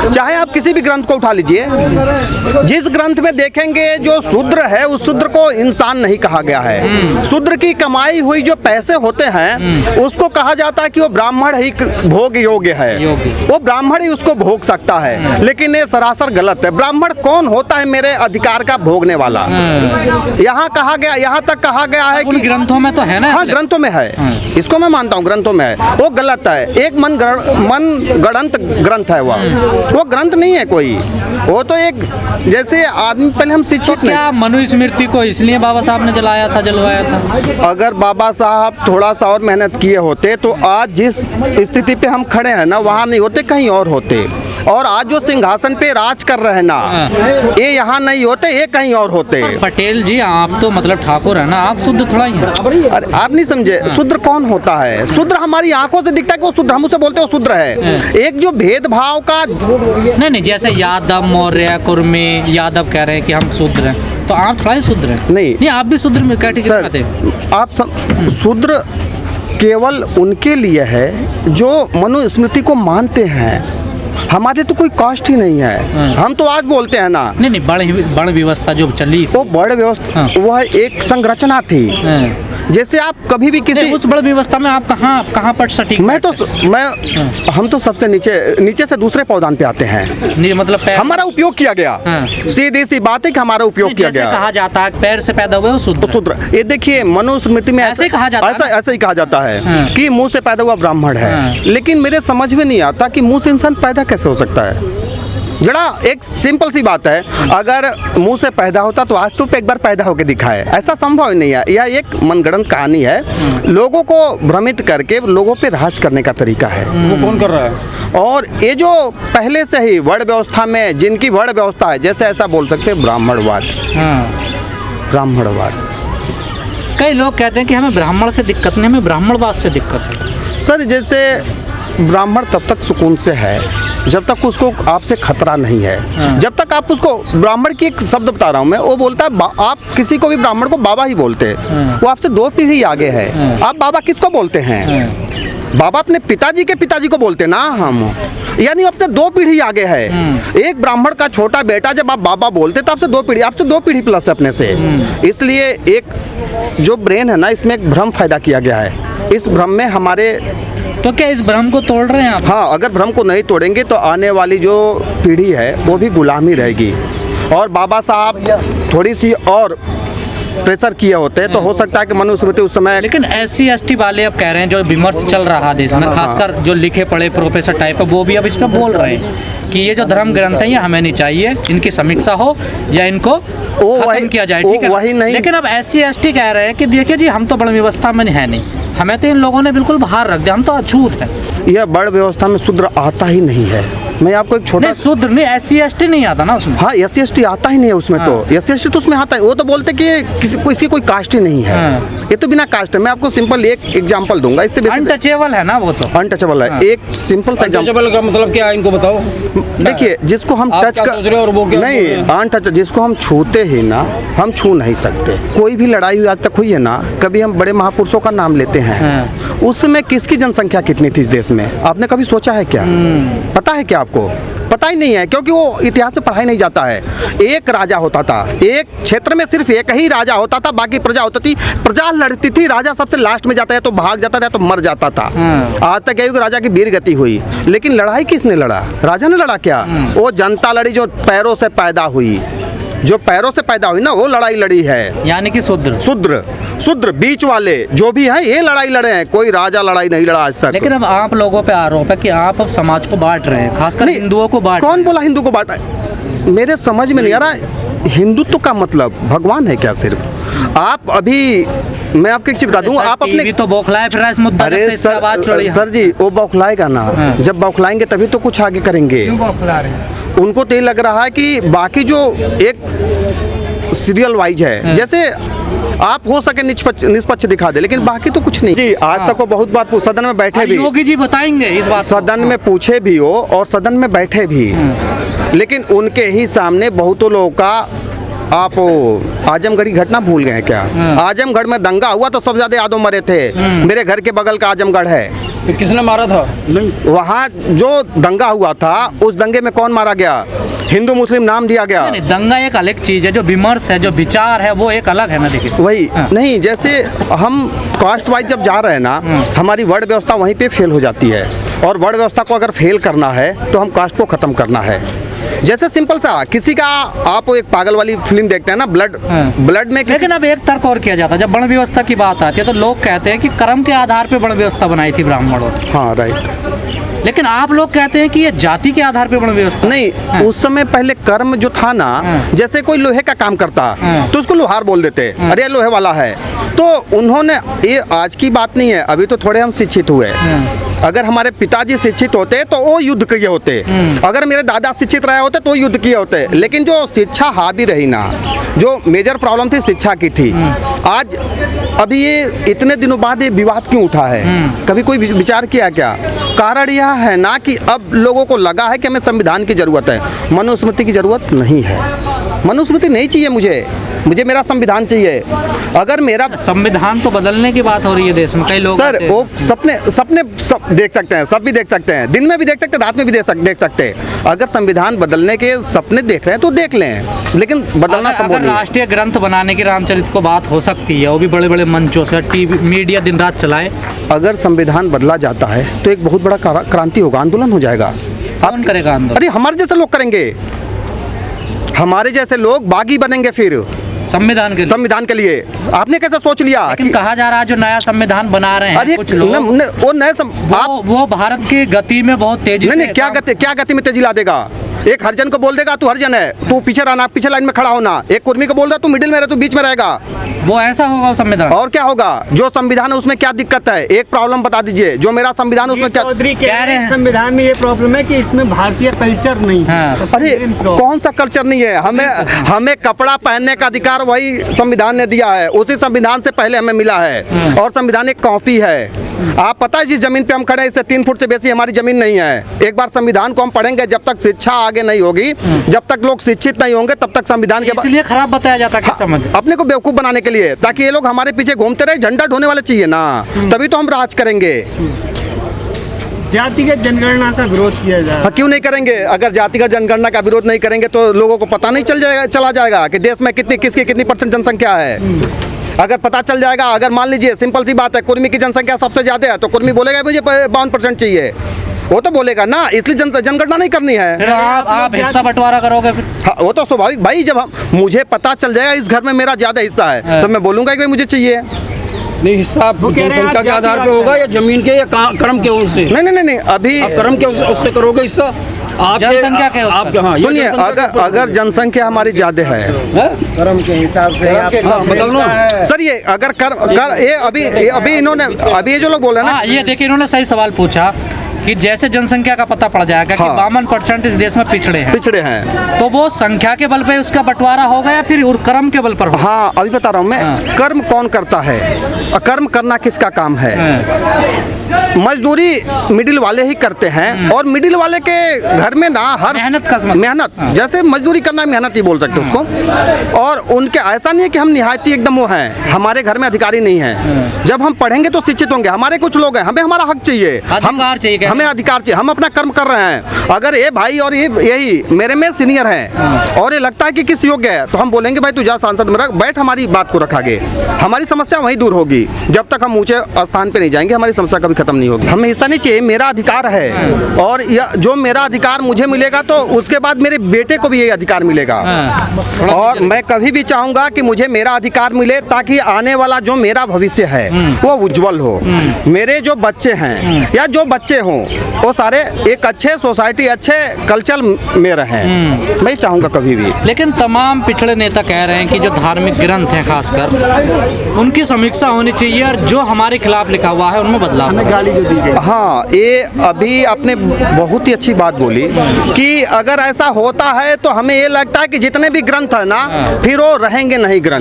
चाहे आप किसी भी ग्रंथ को उठा लीजिए, जिस ग्रंथ में देखेंगे जो शूद्र है उस शूद्र को इंसान नहीं कहा गया है। शूद्र की कमाई हुई जो पैसे होते हैं उसको कहा जाता है कि वो ब्राह्मण ही भोग योग्य है, वो ब्राह्मण ही उसको भोग सकता है। लेकिन ये सरासर गलत है। ब्राह्मण कौन होता है मेरे अधिकार का भोगने वाला? यहाँ कहा गया, यहाँ तक कहा गया है कि ग्रंथों में तो है ना। हाँ, ग्रंथों में है, इसको मैं मानता हूँ, ग्रंथों में है। वो गलत है, एक मन गढ़ंत ग्रंथ है वो ग्रंथ नहीं है कोई। वो तो एक जैसे आदमी, पहले हम शिक्षित तो क्या मनुस्मृति को इसलिए बाबा साहब ने जलवाया था? अगर बाबा साहब थोड़ा सा और मेहनत किए होते तो आज जिस स्थिति पे हम खड़े हैं ना, वहाँ नहीं होते, कहीं और होते। और आज जो सिंहासन पे राज कर रहे हैं ना, ये यहाँ नहीं होते, ये कहीं और होते। पटेल जी, आप तो मतलब ठाकुर है ना, आप शुद्र थोड़ा ही हैं। अरे आप नहीं समझे, शूद्र कौन होता है? शूद्र हमारी आंखों से दिखता है कि वो शूद्र, हम उसे बोलते हैं वो शूद्र है। एक जो भेदभाव का नहीं, जैसे यादव, मौर्य, कुर्मी, यादव कह रहे हैं कि हम शूद्र हैं, तो आप थोड़ा ही शूद्र हैं। नहीं, आप भी शूद्र में कैटेगरी में आते हैं। आप शूद्र केवल उनके लिए है जो मनुस्मृति को मानते हैं। हमारे तो कोई कास्ट ही नहीं है। हम तो आज बोलते हैं ना, नहीं, वर्ण व्यवस्था जो चली, वो वर्ण व्यवस्था वह एक संरचना थी। जैसे आप कभी भी किसी उस वर्ण व्यवस्था में आप कहाँ पर सटीक? हम तो सबसे नीचे से दूसरे पौधान पे आते हैं। नहीं, मतलब हमारा उपयोग किया गया। सीधी सी बात है कि हमारा उपयोग किया गया। कहा जाता है पैर से पैदा हुए शूद्र। ये देखिए, मनुस्मृति में ऐसे कहा जाता है, ऐसा ही कहा जाता है कि मुंह से पैदा हुआ ब्राह्मण है। लेकिन मेरे समझ में नहीं आता कि मुंह से इंसान पैदा कैसे हो सकता है। जरा एक सिंपल सी बात है, अगर मुंह से पैदा होता तो आज तो एक बार पैदा होकर दिखाए, ऐसा संभव ही नहीं है। यह एक मनगढ़ंत कहानी है, लोगों को भ्रमित करके लोगों पे राज करने का तरीका है। वो कौन कर रहा है? और ये जो पहले से ही वर्ण व्यवस्था में जिनकी वर्ण व्यवस्था है, जैसे ऐसा बोल सकते हैं ब्राह्मणवाद। ब्राह्मणवाद, कई लोग कहते हैं कि हमें ब्राह्मण से दिक्कत नहीं, हमें ब्राह्मणवाद से दिक्कत है। सर, जैसे ब्राह्मण तब तक सुकून से है जब तक उसको आपसे खतरा नहीं है। जब तक आप उसको, ब्राह्मण की एक शब्द बता रहा हूँ मैं, वो बोलता है, आप किसी को भी ब्राह्मण को बाबा ही बोलते हैं। वो आपसे 2 पीढ़ी आगे है। आप बाबा किसको बोलते हैं? बाबा अपने पिताजी के पिताजी को बोलते ना हम, यानी आपसे 2 पीढ़ी आगे है। एक ब्राह्मण का छोटा बेटा जब आप बाबा बोलते तो आपसे 2 पीढ़ी, आपसे 2 पीढ़ी प्लस है अपने से। इसलिए एक जो ब्रेन है ना, इसमें एक भ्रम पैदा किया गया है। इस भ्रम में हमारे, तो क्या इस भ्रम को तोड़ रहे हैं आप? हाँ, अगर भ्रम को नहीं तोड़ेंगे तो आने वाली जो पीढ़ी है वो भी गुलामी रहेगी। और बाबा साहब थोड़ी सी और प्रेशर किए होते तो हो सकता है कि मनुस्मृति उस समय। लेकिन SC ST वाले अब कह रहे हैं, जो विमर्श चल रहा देश में, खासकर जो लिखे पढ़े प्रोफेसर टाइप है, वो भी अब इस पर बोल रहे हैं कि ये जो धर्म ग्रंथ है ये हमें नहीं चाहिए, इनकी समीक्षा हो या इनको खत्म किया जाए। ठीक है, वही नहीं। लेकिन अब SC ST कह रहे हैं कि देखिए जी, हम तो वर्ण व्यवस्था में है नहीं, हमें तो इन लोगों ने बिल्कुल बाहर रख दिया, हम तो अछूत हैं। यह वर्ण व्यवस्था में शूद्र आता ही नहीं है। मैं आपको एक छोटा, शूद्र नहीं, SC ST नहीं आता ना उसमें। हाँ, SC ST आता ही नहीं है उसमें। तो SC ST तो उसमें आता है। वो तो बोलते कि इसकी कोई कास्ट ही नहीं है। ये तो बिना कास्ट है। मैं आपको सिंपल एक एग्जांपल दूंगा, इससे अनटचेबल है ना, वो तो अनटचेबल है। एक सिंपल सा एग्जांपल का मतलब क्या है, इनको बताओ। देखिए, जिसको हम टच कर और वो नहीं, अनटच, जिसको हम छूते ही ना, हम छू नहीं सकते। कोई भी लड़ाई हुई आज तक हुई है ना, कभी हम बड़े महापुरुषों का नाम लेते हैं, उस समय किसकी जनसंख्या कितनी थी इस देश में? आपने कभी सोचा है क्या? पता है क्या आपको? पता ही नहीं है, क्योंकि वो इतिहास में पढ़ाई नहीं जाता है। एक राजा होता था, एक क्षेत्र में सिर्फ एक ही राजा होता था, बाकी प्रजा होती थी। प्रजा लड़ती थी, राजा सबसे लास्ट में जाता है, तो भाग जाता था तो मर जाता था। आज तक यही राजा की वीर गति हुई, लेकिन लड़ाई किसने लड़ा? राजा ने लड़ा क्या? वो जनता लड़ी जो पैरों से पैदा हुई, जो पैरों से पैदा हुई ना, वो लड़ाई लड़ी है। यानी कि शूद्र बीच वाले जो भी हैं, ये लड़ाई लड़े हैं। कोई राजा लड़ाई नहीं लड़ा आज तक। लेकिन अब आप लोगों पे आरोप है कि आप अब समाज को बांट रहे हैं, खासकर हिंदुओं को बांट। कौन बोला हिंदू को बांटा? मेरे समझ में नहीं आ रहा, हिंदुत्व का मतलब भगवान है क्या सिर्फ? आप अभी, मैं आपको एक चीज बता दूं, आप अपने भी तो बौखलाए फिर इस मुद्दा से सर जी, वो बौखलाएगा ना। जब बौखलाएंगे तभी तो कुछ आगे करेंगे। उनको तो ये लग रहा है कि बाकी जो एक सीरियल वाइज है, जैसे आप हो सके निष्पक्ष दिखा दे, लेकिन बाकी तो कुछ नहीं जी। आज तक वो बहुत बात सदन में बैठे भी, योगी जी बताएंगे इस बात, सदन में पूछे भी हो और सदन में बैठे भी, लेकिन उनके ही सामने बहुतों लोगों का, आप आजमगढ़ की घटना भूल गए क्या? आजमगढ़ में दंगा हुआ तो सबसे ज्यादा यादव मरे थे। मेरे घर के बगल का आजमगढ़ है, तो किसने मारा था? नहीं, वहाँ जो दंगा हुआ था उस दंगे में कौन मारा गया? हिंदू मुस्लिम नाम दिया गया। नहीं, दंगा एक अलग चीज है, जो विमर्श है, जो विचार है, वो एक अलग है ना। देखिए वही हाँ। नहीं, जैसे हम कास्ट वाइज जब जा रहे हैं ना, हमारी वर्ड व्यवस्था वहीं पे फेल हो जाती है। और वर्ड व्यवस्था को अगर फेल करना है तो हम कास्ट को ख़त्म करना है। जैसे सिंपल सा किसी का, आप एक पागल वाली फिल्म देखते हैं ना, ब्लड में लेकिन अब एक तर्क और किया जाता है, जब वर्ण व्यवस्था की बात आती है तो लोग कहते हैं कि कर्म के आधार पर वर्ण व्यवस्था बनाई थी ब्राह्मणों ने। हाँ राइट। लेकिन आप लोग कहते हैं कि ये जाति के आधार पर वर्ण व्यवस्था नहीं, हाँ। उस समय पहले कर्म जो था ना, जैसे कोई लोहे का काम करता तो उसको लोहार बोल देते, अरे लोहे वाला है। तो उन्होंने, ये आज की बात नहीं है, अभी तो थोड़े हम शिक्षित हुए। अगर हमारे पिताजी शिक्षित होते तो वो युद्ध किए होते, अगर मेरे दादा शिक्षित रहे होते तो वो युद्ध किए होते। लेकिन जो शिक्षा हावी रही ना, जो मेजर प्रॉब्लम थी शिक्षा की थी। आज अभी ये इतने दिनों बाद ये विवाद क्यों उठा है? कभी कोई विचार किया क्या? कारण यह है ना कि अब लोगों को लगा है कि हमें संविधान की जरूरत है, मनुस्मृति की जरूरत नहीं है। मनुस्मृति नहीं चाहिए मुझे मेरा संविधान चाहिए। अगर मेरा संविधान तो बदलने की बात हो रही है देश में, कई लोग सर वो सपने सब देख सकते हैं, सब भी देख सकते हैं, दिन में भी देख सकते हैं, रात में भी देख सकते हैं। अगर संविधान बदलने के सपने देख रहे हैं तो देख लें, लेकिन बदलना संभव नहीं है। राष्ट्रीय ग्रंथ बनाने की रामचरित को बात हो सकती है, वो भी बड़े बड़े मंचों से, टीवी मीडिया दिन रात चलाए। अगर संविधान बदला जाता है तो एक बहुत बड़ा क्रांति होगा, आंदोलन हो जाएगा। कौन करेगा आंदोलन? अरे हमारे जैसे लोग करेंगे, हमारे जैसे लोग बागी बनेंगे फिर संविधान के लिए। आपने कैसे सोच लिया? लेकिन कहा जा रहा है जो नया संविधान बना रहे हैं कुछ लोग, वो नए वो भारत की गति में बहुत तेजी से क्या गति में तेजी ला देगा? एक हरिजन को बोल देगा तू हरिजन है, तू पीछे रहना, पीछे लाइन में खड़ा होना। एक कुर्मी को बोल रहा तू मिडिल में रह, तू बीच में रहेगा। वो ऐसा होगा संविधान? और क्या होगा? जो संविधान है उसमें क्या दिक्कत है? एक प्रॉब्लम बता दीजिए, जो मेरा संविधान उसमें क्या कह रहे हैं? संविधान में ये प्रॉब्लम है कि इसमें भारतीय कल्चर नहीं है। अरे कौन सा कल्चर नहीं है? हमें कपड़ा पहनने का अधिकार वही संविधान ने दिया है, उसी संविधान से पहले हमें मिला है। और संविधान एक कॉपी है। आप पता है जिस जमीन पे हम खड़े हैं इससे 3 फुट से बेसी हमारी जमीन नहीं है। एक बार संविधान को हम पढ़ेंगे, जब तक शिक्षा आगे नहीं होगी, जब तक लोग शिक्षित नहीं होंगे, तब तक संविधान के इसलिए खराब बताया जाता है। समझ अपने को बेवकूफ बनाने के लिए, ताकि ये लोग हमारे पीछे घूमते रहे। झंडा ढोने वाले चाहिए ना, तभी तो हम राज करेंगे। जातिगत जनगणना का विरोध किया जाए। क्यों नहीं करेंगे? अगर जातिगत जनगणना का विरोध नहीं करेंगे तो लोगों को पता नहीं चला जाएगा कि देश में कितनी परसेंट जनसंख्या है। अगर पता चल जाएगा, अगर मान लीजिए सिंपल सी बात है, कुर्मी की जनसंख्या सबसे ज्यादा है, तो कुर्मी बोलेगा मुझे 52% चाहिए, वो तो बोलेगा ना, इसलिए जनगणना नहीं करनी है। फिर आप हिस्सा बंटवारा करोगे फिर? हाँ, वो तो स्वाभाविक भाई, जब मुझे पता चल जाएगा इस घर में मेरा ज्यादा हिस्सा है, तो मैं बोलूंगा कि भाई मुझे चाहिए। नहीं, हिस्सा जनसंख्या के आधार पे होगा या जमीन के या कर्म के उससे? नहीं, अभी कर्म के उससे करोगे हिस्सा। जनसंख्या के आप सुनिए, अगर जनसंख्या हमारी ज्यादा है, कर्म के हिसाब से बदलना सर, ये अगर ये अभी इन्होंने, अभी ये जो लोग बोल रहे हैं ना, ये देखिए इन्होंने सही सवाल पूछा कि जैसे जनसंख्या का पता पड़ जाएगा कि 52% इस देश में पिछड़े हैं, तो वो संख्या के बल पे उसका बंटवारा होगा या फिर कर्म के बल पर होगा? हाँ, अभी बता रहा हूँ मैं। कर्म कौन करता है? कर्म करना किसका काम है? मजदूरी मिडिल वाले ही करते हैं। और मिडिल वाले के घर में ना हर मेहनत, जैसे मजदूरी करना मेहनत ही बोल सकते उसको। और उनके ऐसा नहीं है कि हम निहायती एकदम वो हैं, हमारे घर में अधिकारी नहीं है। जब हम पढ़ेंगे तो शिक्षित होंगे, हमारे कुछ लोग हैं, हमें हमारा हक चाहिए, हमें अधिकार चाहिए, हम अपना कर्म कर रहे हैं। अगर ये भाई और यही मेरे में सीनियर है और ये लगता है कि किस योग्य है, तो हम बोलेंगे भाई तू जा सांसद में रख, बैठ, हमारी बात को रखागे, हमारी समस्या वहीं दूर होगी। जब तक हम ऊंचे स्थान पे नहीं जाएंगे हमारी समस्या कभी खत्म नहीं होगी। हमें हिस्सा नहीं चाहिए, मेरा अधिकार है, और जो मेरा अधिकार मुझे मिलेगा तो उसके बाद मेरे बेटे को भी ये अधिकार मिलेगा। और मैं कभी भी चाहूंगा कि मुझे मेरा अधिकार मिले, ताकि आने वाला जो मेरा भविष्य है वो उज्जवल हो। मेरे जो बच्चे हैं या जो बच्चे हों, वो सारे एक अच्छे सोसाइटी, अच्छे कल्चर में रहें, मैं चाहूंगा कभी भी। लेकिन तमाम पिछड़े नेता कह रहे हैं कि जो धार्मिक ग्रंथ हैं खासकर, उनकी समीक्षा होनी चाहिए और जो हमारे खिलाफ लिखा हुआ है उनमें बदलाव। हाँ, ये अभी आपने बहुत ही अच्छी बात बोली कि अगर ऐसा होता है तो हमें ये लगता है कि जितने भी ग्रंथ है ना, फिर वो रहेंगे नहीं ग्रंथ।